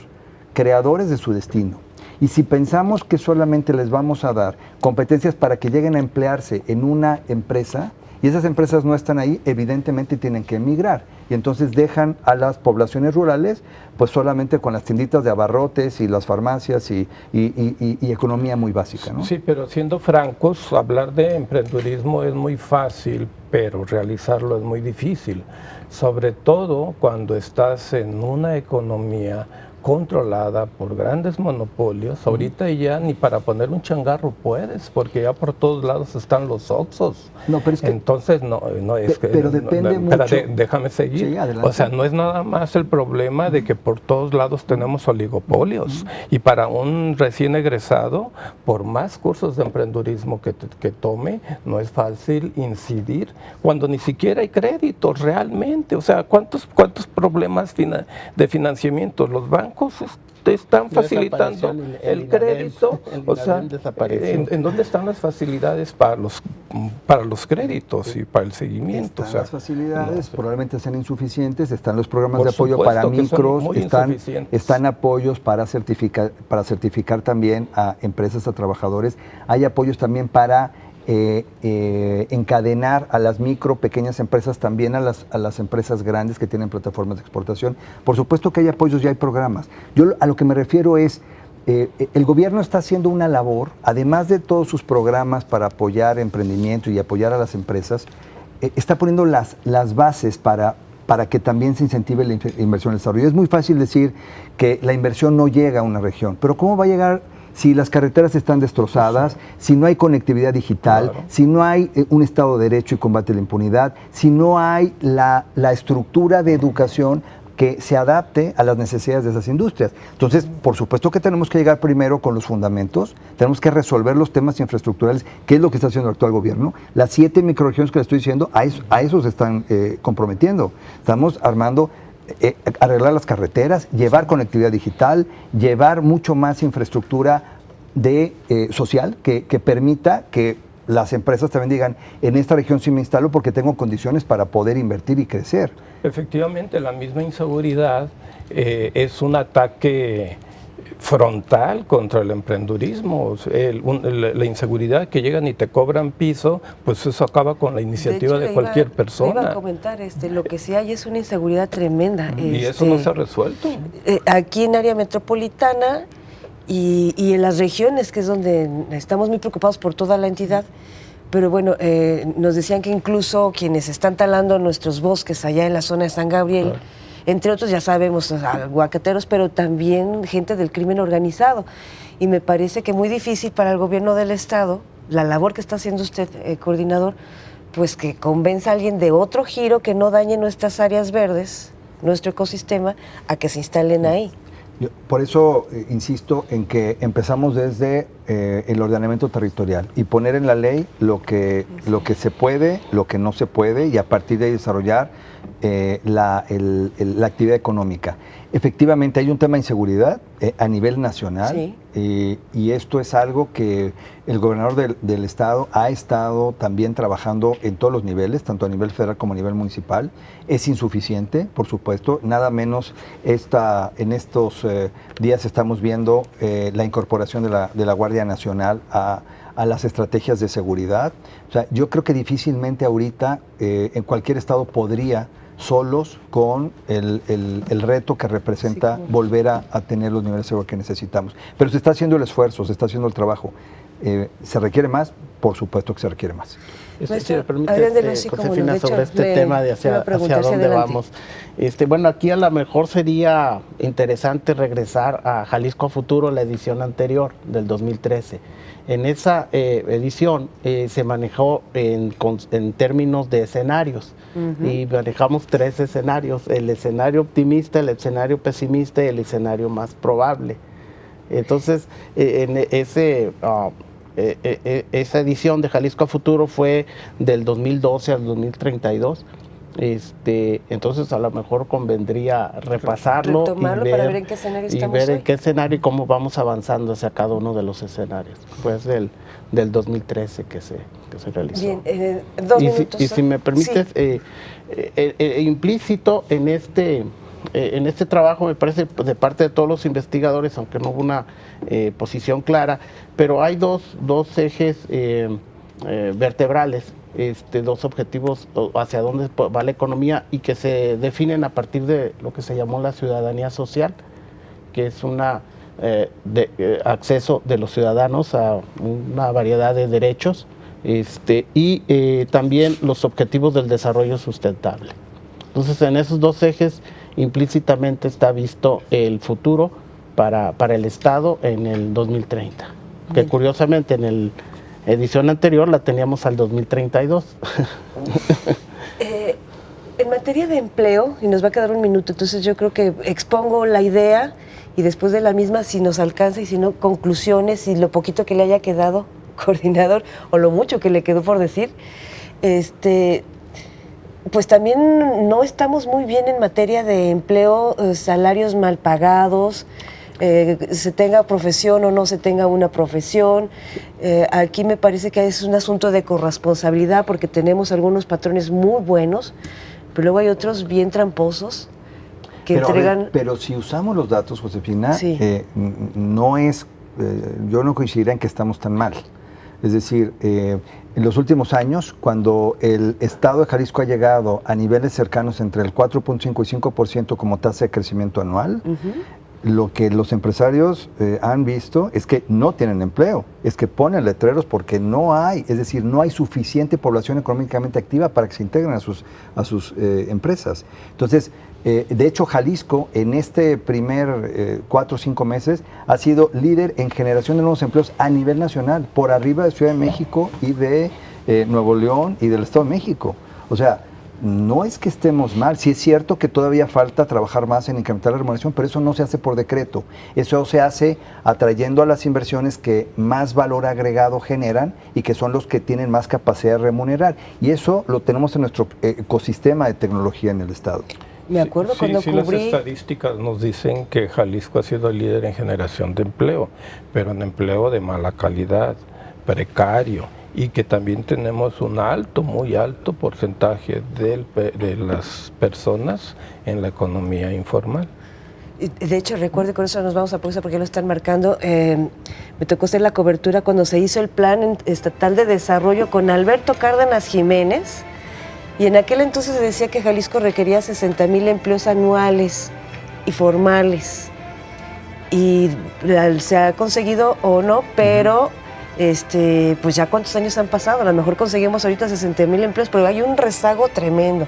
Speaker 6: creadores de su destino. Y si pensamos que solamente les vamos a dar competencias para que lleguen a emplearse en una empresa, y esas empresas no están ahí, evidentemente tienen que emigrar. Y entonces dejan a las poblaciones rurales pues solamente con las tienditas de abarrotes y las farmacias y economía muy básica, ¿no?
Speaker 3: Sí, pero siendo francos, hablar de emprendedurismo es muy fácil, pero realizarlo es muy difícil. Sobre todo cuando estás en una economía controlada por grandes monopolios. Ahorita ya ni para poner un changarro puedes, porque ya por todos lados están los Oxxos.
Speaker 6: No, pero es que,
Speaker 3: entonces no es que...
Speaker 6: Pero depende mucho...
Speaker 3: Déjame seguir.
Speaker 6: Sí, adelante.
Speaker 3: O sea, no es nada más el problema de que por todos lados tenemos oligopolios. Y para un recién egresado, por más cursos de emprendedurismo que tome, no es fácil incidir cuando ni siquiera hay créditos realmente. O sea, ¿cuántos problemas de financiamiento? Los bancos están facilitando el crédito, o sea, ¿en dónde están las facilidades para los créditos y para el seguimiento?
Speaker 6: Las facilidades probablemente sean insuficientes, están los programas de apoyo para micros, están apoyos para certificar también a empresas, a trabajadores, hay apoyos también para encadenar a las micro, pequeñas empresas, también a las empresas grandes que tienen plataformas de exportación. Por supuesto que hay apoyos y hay programas. Yo a lo que me refiero es, el gobierno está haciendo una labor, además de todos sus programas para apoyar emprendimiento y apoyar a las empresas, está poniendo las bases para que también se incentive la inversión en el desarrollo. Es muy fácil decir que la inversión no llega a una región, pero ¿cómo va a llegar si las carreteras están destrozadas, si no hay conectividad digital, si no hay un Estado de Derecho y combate a la impunidad, si no hay la estructura de educación que se adapte a las necesidades de esas industrias. Entonces, por supuesto que tenemos que llegar primero con los fundamentos, tenemos que resolver los temas infraestructurales, que es lo que está haciendo el actual gobierno. Las 7 microrregiones que le estoy diciendo, a eso se están comprometiendo. Estamos armando, arreglar las carreteras, llevar conectividad digital, llevar mucho más infraestructura social que permita que las empresas también digan, en esta región sí me instalo porque tengo condiciones para poder invertir y crecer.
Speaker 3: Efectivamente, la misma inseguridad es un ataque frontal contra el emprendedurismo. La inseguridad que llegan y te cobran piso, pues eso acaba con la iniciativa de cualquier persona.
Speaker 2: Iba a comentar, lo que sí hay es una inseguridad tremenda.
Speaker 3: Y eso no se ha resuelto.
Speaker 2: Aquí en área metropolitana y en las regiones, que es donde estamos muy preocupados por toda la entidad. Pero bueno, nos decían que incluso quienes están talando nuestros bosques allá en la zona de San Gabriel, entre otros ya sabemos, aguacateros, pero también gente del crimen organizado. Y me parece que muy difícil para el gobierno del Estado, la labor que está haciendo usted, coordinador, pues que convenza a alguien de otro giro que no dañe nuestras áreas verdes, nuestro ecosistema, a que se instalen ahí.
Speaker 6: Por eso insisto en que empezamos desde el ordenamiento territorial y poner en la ley lo que se puede, lo que no se puede, y a partir de ahí desarrollar la actividad económica. Efectivamente hay un tema de inseguridad a nivel nacional, y esto es algo que el gobernador del estado ha estado también trabajando en todos los niveles, tanto a nivel federal como a nivel municipal. Es insuficiente, por supuesto, nada menos en estos días estamos viendo la incorporación de la Guardia Nacional a las estrategias de seguridad. O sea, yo creo que difícilmente ahorita en cualquier estado podría solos con el reto que representa volver a tener los niveles de seguridad que necesitamos. Pero se está haciendo el esfuerzo, se está haciendo el trabajo. ¿Se requiere más? Por supuesto que se requiere más.
Speaker 4: Si me permite, Josefina, sobre este tema de hacia dónde vamos. Bueno, aquí a lo mejor sería interesante regresar a Jalisco a Futuro, la edición anterior del 2013. En esa edición se manejó en términos de escenarios, y manejamos 3 escenarios: el escenario optimista, el escenario pesimista y el escenario más probable. Entonces, en esa edición de Jalisco a Futuro fue del 2012 al 2032. Entonces a lo mejor convendría repasarlo y ver
Speaker 2: en qué escenario
Speaker 4: en qué escenario y cómo vamos avanzando hacia cada uno de los escenarios, pues del 2013 que se realizó.
Speaker 2: Bien, 2 minutos.
Speaker 4: Y si me permites, implícito en este trabajo, me parece, de parte de todos los investigadores, aunque no hubo una posición clara, pero hay dos ejes vertebrales, 2 objetivos hacia dónde va la economía, y que se definen a partir de lo que se llamó la ciudadanía social, que es acceso de los ciudadanos a una variedad de derechos, y también los objetivos del desarrollo sustentable. Entonces, en esos 2 ejes implícitamente está visto el futuro para el Estado en el 2030, que curiosamente en el edición anterior la teníamos al 2032.
Speaker 2: En materia de empleo, y nos va a quedar un minuto, entonces yo creo que expongo la idea y después de la misma, si nos alcanza y si no, conclusiones y lo poquito que le haya quedado, coordinador, o lo mucho que le quedó por decir. Pues también no estamos muy bien en materia de empleo, salarios mal pagados, se tenga profesión o no se tenga una profesión. Aquí me parece que es un asunto de corresponsabilidad, porque tenemos algunos patrones muy buenos, pero luego hay otros bien tramposos que entregan...
Speaker 6: Pero si usamos los datos, Josefina, yo no coincidiría en que estamos tan mal. Es decir, en los últimos años, cuando el Estado de Jalisco ha llegado a niveles cercanos entre el 4.5 y 5% como tasa de crecimiento anual, lo que los empresarios han visto es que no tienen empleo, es que ponen letreros porque no hay, es decir, no hay suficiente población económicamente activa para que se integren a sus empresas. Entonces, De hecho, Jalisco en este primer 4 o 5 meses ha sido líder en generación de nuevos empleos a nivel nacional, por arriba de Ciudad de México y de Nuevo León y del Estado de México. O sea, no es que estemos mal, sí es cierto que todavía falta trabajar más en incrementar la remuneración, pero eso no se hace por decreto, eso se hace atrayendo a las inversiones que más valor agregado generan y que son los que tienen más capacidad de remunerar, y eso lo tenemos en nuestro ecosistema de tecnología en el Estado.
Speaker 2: Me acuerdo cuando
Speaker 3: cubrí... las estadísticas nos dicen que Jalisco ha sido líder en generación de empleo, pero en empleo de mala calidad, precario, y que también tenemos un muy alto porcentaje de las personas en la economía informal.
Speaker 2: De hecho, recuerde, con eso nos vamos a pausa porque ya lo están marcando. Me tocó hacer la cobertura cuando se hizo el Plan Estatal de Desarrollo con Alberto Cárdenas Jiménez, y en aquel entonces se decía que Jalisco requería 60,000 empleos anuales y formales. Y se ha conseguido o no, pero... pues ya cuántos años han pasado, a lo mejor conseguimos ahorita 60,000 empleos, pero hay un rezago tremendo.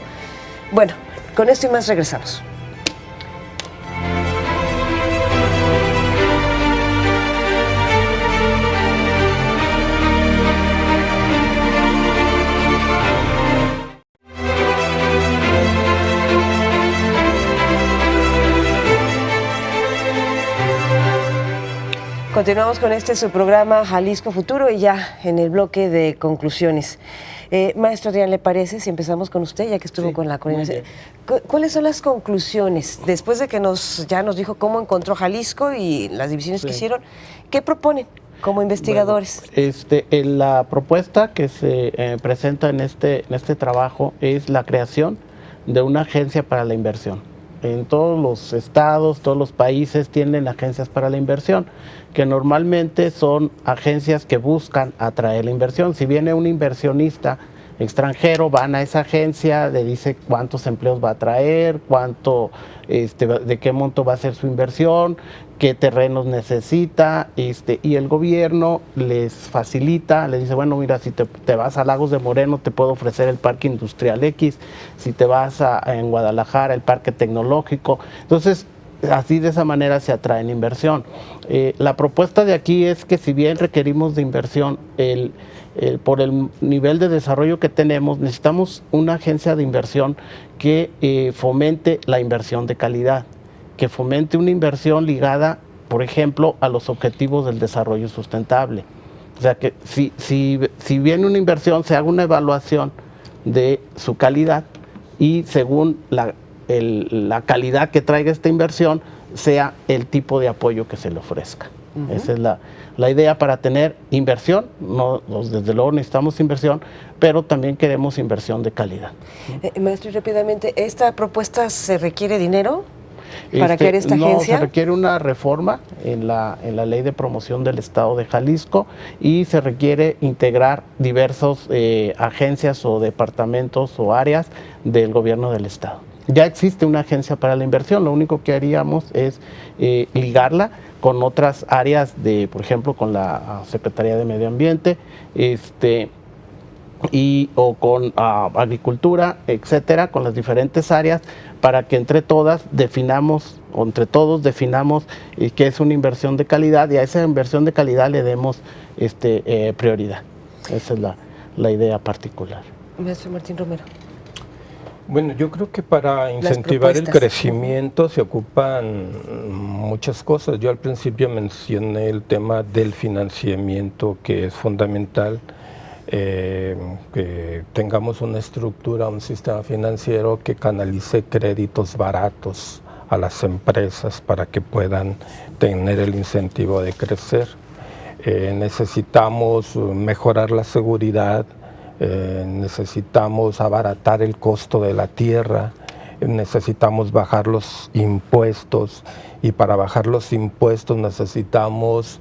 Speaker 2: Bueno, con esto y más regresamos. Continuamos con su programa Jalisco Futuro y ya en el bloque de conclusiones. Maestro Adrián, ¿le parece si empezamos con usted, ya que estuvo con la coordinación? ¿Cuáles son las conclusiones? Después de que ya nos dijo cómo encontró Jalisco y las divisiones que hicieron, ¿qué proponen como investigadores?
Speaker 4: Bueno, la propuesta que se presenta en este trabajo es la creación de una agencia para la inversión. En todos los estados, todos los países tienen agencias para la inversión, que normalmente son agencias que buscan atraer la inversión. Si viene un inversionista extranjero, van a esa agencia, le dice cuántos empleos va a traer, de qué monto va a ser su inversión, qué terrenos necesita, y el gobierno les facilita, les dice, bueno, mira, si te vas a Lagos de Moreno, te puedo ofrecer el Parque Industrial X, si te vas en Guadalajara, el Parque Tecnológico. Entonces, así de esa manera se atrae inversión. La propuesta de aquí es que si bien requerimos de inversión, por el nivel de desarrollo que tenemos, necesitamos una agencia de inversión que fomente la inversión de calidad, que fomente una inversión ligada, por ejemplo, a los objetivos del desarrollo sustentable. O sea, que si viene una inversión, se haga una evaluación de su calidad y según la calidad que traiga esta inversión, sea el tipo de apoyo que se le ofrezca. Esa es la idea para tener inversión. Desde luego necesitamos inversión, pero también queremos inversión de calidad.
Speaker 2: Maestro, y rápidamente, ¿esta propuesta se requiere dinero para crear esta agencia?
Speaker 4: No, se requiere una reforma en la Ley de Promoción del Estado de Jalisco y se requiere integrar diversas agencias o departamentos o áreas del gobierno del Estado. Ya existe una agencia para la inversión, lo único que haríamos es ligarla con otras áreas, por ejemplo, con la Secretaría de Medio Ambiente, o con agricultura, etcétera, con las diferentes áreas, para que entre todos definamos qué es una inversión de calidad, y a esa inversión de calidad le demos prioridad. Esa es la idea particular.
Speaker 2: Maestro Martín Romero.
Speaker 3: Bueno, yo creo que para incentivar el crecimiento se ocupan muchas cosas. Yo al principio mencioné el tema del financiamiento, que es fundamental, que tengamos una estructura, un sistema financiero que canalice créditos baratos a las empresas para que puedan tener el incentivo de crecer. Necesitamos mejorar la seguridad. Necesitamos abaratar el costo de la tierra, necesitamos bajar los impuestos y para bajar los impuestos necesitamos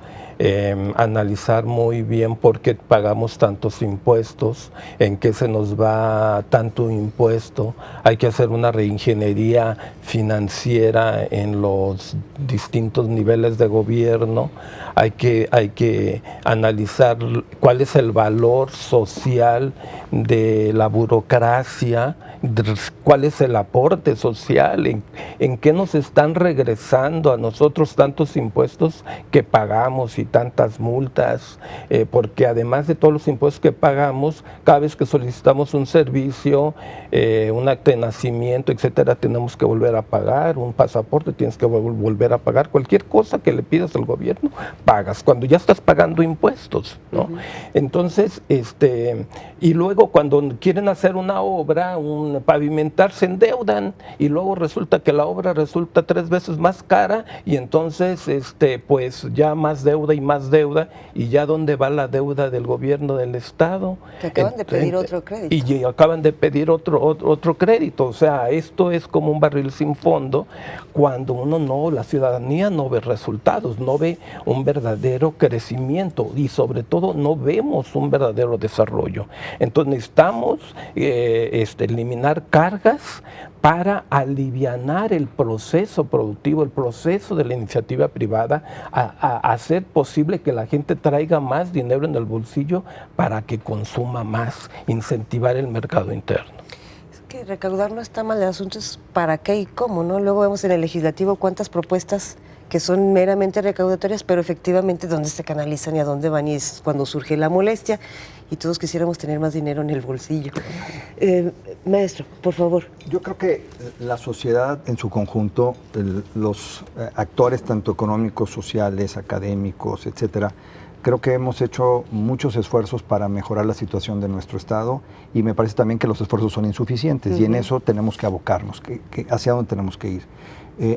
Speaker 3: analizar muy bien por qué pagamos tantos impuestos, en qué se nos va tanto impuesto. Hay que hacer una reingeniería financiera en los distintos niveles de gobierno. Hay que analizar cuál es el valor social de la burocracia, cuál es el aporte social, en qué nos están regresando a nosotros tantos impuestos que pagamos y tantas multas, porque además de todos los impuestos que pagamos, cada vez que solicitamos un servicio, un acta de nacimiento, etcétera, tenemos que volver a pagar, un pasaporte tienes que volver a pagar, cualquier cosa que le pidas al gobierno, pagas, cuando ya estás pagando impuestos, ¿no? Entonces, y luego cuando quieren hacer una obra, pavimentar, se endeudan, y luego resulta que la obra resulta 3 veces más cara, y entonces, pues ya más deuda, y ya dónde va la deuda del gobierno del Estado.
Speaker 2: Que acaban de pedir otro crédito.
Speaker 3: Y acaban de pedir otro crédito, o sea, esto es como un barril sin fondo, cuando la ciudadanía no ve resultados, no ve un verdadero crecimiento, y sobre todo no vemos un verdadero desarrollo. Entonces necesitamos eliminar cargas para alivianar el proceso productivo, el proceso de la iniciativa privada, a hacer posible que la gente traiga más dinero en el bolsillo para que consuma más, incentivar el mercado interno.
Speaker 2: Es que recaudar no está mal, el asunto es para qué y cómo, ¿no? Luego vemos en el legislativo cuántas propuestas que son meramente recaudatorias, pero efectivamente dónde se canalizan y a dónde van, y es cuando surge la molestia y todos quisiéramos tener más dinero en el bolsillo. Maestro, por favor.
Speaker 6: Yo creo que la sociedad en su conjunto, los actores tanto económicos, sociales, académicos, etcétera, creo que hemos hecho muchos esfuerzos para mejorar la situación de nuestro Estado, y me parece también que los esfuerzos son insuficientes, y en eso tenemos que abocarnos, hacia dónde tenemos que ir.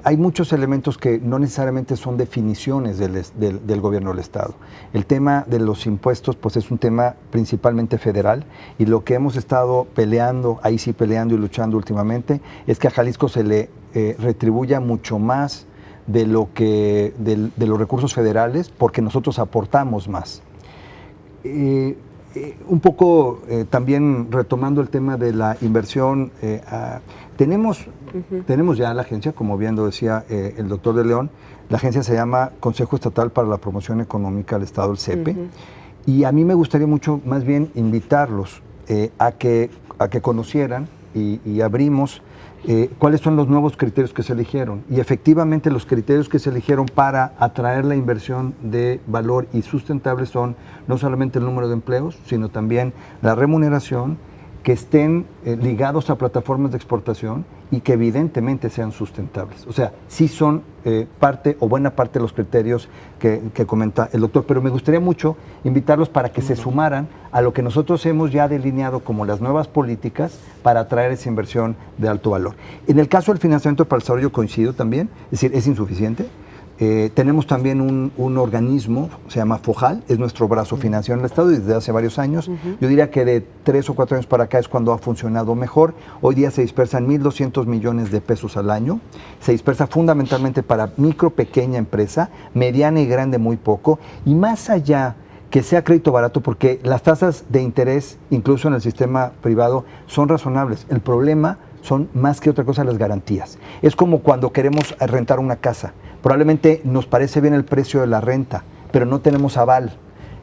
Speaker 6: Hay muchos elementos que no necesariamente son definiciones del gobierno del Estado. El tema de los impuestos pues es un tema principalmente federal, y lo que hemos estado peleando, ahí sí peleando y luchando últimamente, es que a Jalisco se le retribuya mucho más de los recursos federales, porque nosotros aportamos más. Un poco también retomando el tema de la inversión, tenemos ya la agencia, como bien lo decía el doctor de León, la agencia se llama Consejo Estatal para la Promoción Económica del Estado, el CEPE, y a mí me gustaría mucho más bien invitarlos a que conocieran y abrimos cuáles son los nuevos criterios que se eligieron, y efectivamente los criterios que se eligieron para atraer la inversión de valor y sustentable son no solamente el número de empleos, sino también la remuneración, que estén ligados a plataformas de exportación y que evidentemente sean sustentables. O sea, sí son parte o buena parte de los criterios que comenta el doctor, pero me gustaría mucho invitarlos para que se sumaran a lo que nosotros hemos ya delineado como las nuevas políticas para atraer esa inversión de alto valor. En el caso del financiamiento para el desarrollo coincido también, es decir, es insuficiente. Tenemos también un organismo, se llama FOJAL, es nuestro brazo financiero en el Estado desde hace varios años. Yo diría que de 3 o 4 años para acá es cuando ha funcionado mejor. Hoy día se dispersan 1.200 millones de pesos al año. Se dispersa fundamentalmente para micro, pequeña empresa, mediana y grande muy poco. Y más allá que sea crédito barato, porque las tasas de interés, incluso en el sistema privado, son razonables. El problema son más que otra cosa las garantías. Es como cuando queremos rentar una casa. Probablemente nos parece bien el precio de la renta, pero no tenemos aval.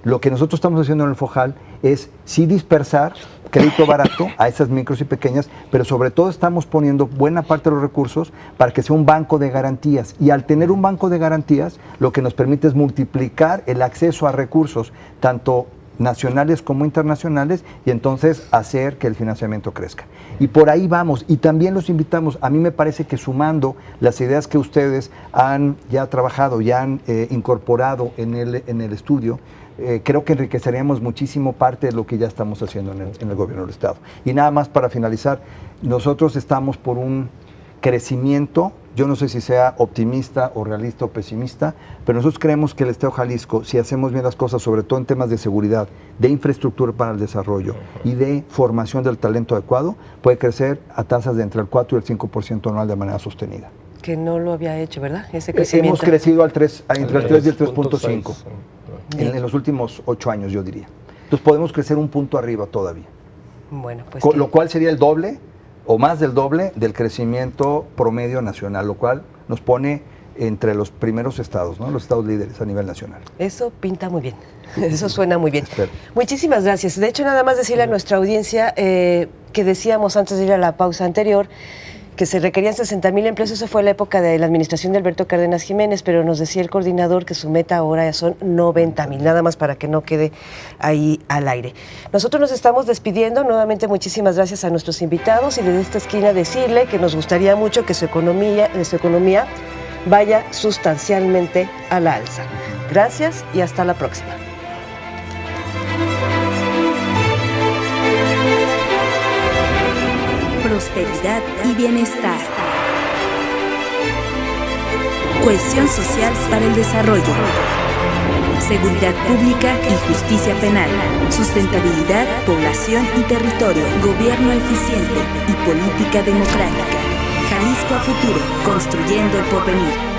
Speaker 6: Lo que nosotros estamos haciendo en el FOJAL es sí dispersar crédito barato a esas micros y pequeñas, pero sobre todo estamos poniendo buena parte de los recursos para que sea un banco de garantías. Y al tener un banco de garantías, lo que nos permite es multiplicar el acceso a recursos, tanto nacionales como internacionales, y entonces hacer que el financiamiento crezca. Y por ahí vamos, y también los invitamos. A mí me parece que sumando las ideas que ustedes han ya trabajado, ya han incorporado en el estudio, creo que enriqueceríamos muchísimo parte de lo que ya estamos haciendo en el gobierno del Estado. Y nada más para finalizar, nosotros estamos por un crecimiento, yo no sé si sea optimista o realista o pesimista, pero nosotros creemos que el Estado de Jalisco, si hacemos bien las cosas, sobre todo en temas de seguridad, de infraestructura para el desarrollo y de formación del talento adecuado, puede crecer a tasas de entre el 4 y el 5% anual de manera sostenida.
Speaker 2: que no lo había hecho, ¿verdad? Ese crecimiento.
Speaker 6: Hemos crecido entre el 3 y el 3.5
Speaker 3: 3.6.
Speaker 6: en los últimos 8 años, yo diría. Entonces podemos crecer un punto arriba todavía.
Speaker 2: Bueno, pues
Speaker 6: Lo cual sería el doble o más del doble del crecimiento promedio nacional, lo cual nos pone entre los primeros estados, ¿no? Los estados líderes a nivel nacional.
Speaker 2: eso pinta muy bien. Eso suena muy bien.
Speaker 6: Espero.
Speaker 2: Muchísimas gracias. De hecho, nada más decirle a nuestra audiencia que decíamos antes de ir a la pausa anterior que se requerían 60,000 empleos. Eso fue la época de la administración de Alberto Cárdenas Jiménez, pero nos decía el coordinador que su meta ahora son 90,000, nada más para que no quede ahí al aire. Nosotros nos estamos despidiendo. Nuevamente, muchísimas gracias a nuestros invitados y desde esta esquina decirle que nos gustaría mucho que su economía vaya sustancialmente a la alza. Gracias y hasta la próxima.
Speaker 1: Prosperidad y bienestar. Cohesión social para el desarrollo. Seguridad pública y justicia penal. Sustentabilidad, población y territorio. Gobierno eficiente y política democrática. Jalisco a futuro, construyendo el porvenir.